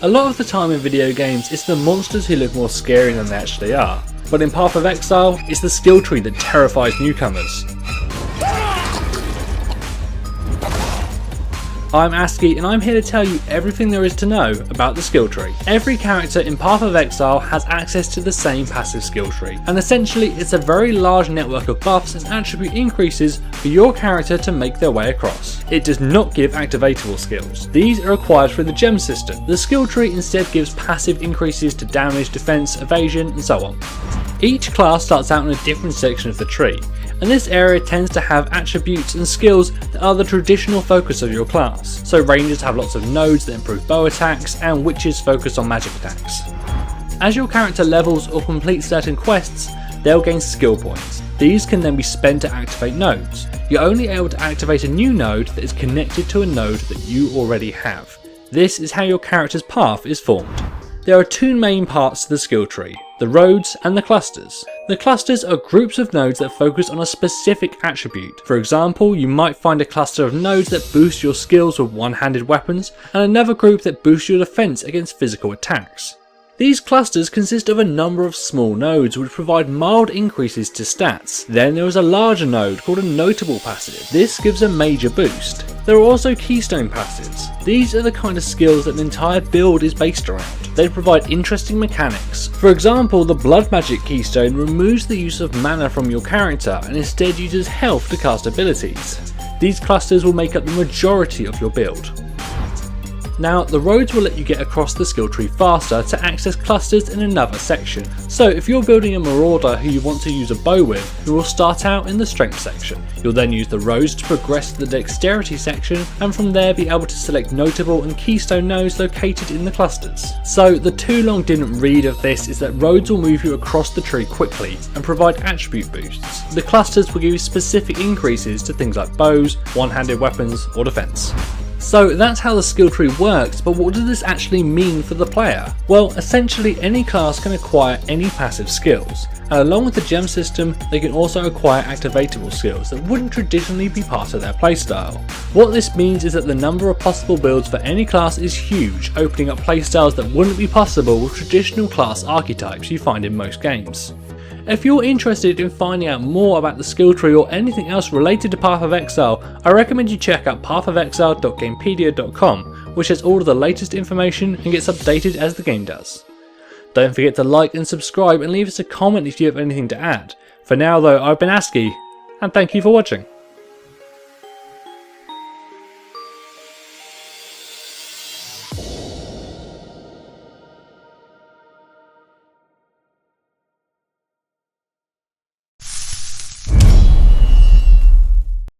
A lot of the time in video games it's the monsters who look more scary than they actually are, but in Path of Exile it's the skill tree that terrifies newcomers. I'm ASCII and I'm here to tell you everything there is to know about the skill tree. Every character in Path of Exile has access to the same passive skill tree, and essentially it's a very large network of buffs and attribute increases for your character to make their way across. It does not give activatable skills. These are required for the gem system. The skill tree instead gives passive increases to damage, defense, evasion and so on. Each class starts out in a different section of the tree, and this area tends to have attributes and skills that are the traditional focus of your class. So rangers have lots of nodes that improve bow attacks, and witches focus on magic attacks. As your character levels or completes certain quests, they'll gain skill points. These can then be spent to activate nodes. You're only able to activate a new node that is connected to a node that you already have. This is how your character's path is formed. There are two main parts to the skill tree, the roads and the clusters. The clusters are groups of nodes that focus on a specific attribute. For example, you might find a cluster of nodes that boost your skills with one-handed weapons, and another group that boosts your defense against physical attacks. These clusters consist of a number of small nodes which provide mild increases to stats. Then there is a larger node called a notable passive. This gives a major boost. There are also keystone passives. These are the kind of skills that an entire build is based around. They provide interesting mechanics. For example, the blood magic keystone removes the use of mana from your character and instead uses health to cast abilities. These clusters will make up the majority of your build. Now, the roads will let you get across the skill tree faster to access clusters in another section. So if you're building a marauder who you want to use a bow with, you will start out in the strength section. You'll then use the roads to progress to the dexterity section, and from there be able to select notable and keystone nodes located in the clusters. So the too long didn't read of this is that roads will move you across the tree quickly and provide attribute boosts. The clusters will give you specific increases to things like bows, one-handed weapons or defense. So that's how the skill tree works, but what does this actually mean for the player? Well, essentially any class can acquire any passive skills, and along with the gem system they can also acquire activatable skills that wouldn't traditionally be part of their playstyle. What this means is that the number of possible builds for any class is huge, opening up playstyles that wouldn't be possible with traditional class archetypes you find in most games. If you're interested in finding out more about the skill tree or anything else related to Path of Exile, I recommend you check out pathofexile.gamepedia.com, which has all of the latest information and gets updated as the game does. Don't forget to like and subscribe and leave us a comment if you have anything to add. For now though, I've been ASCII, and thank you for watching.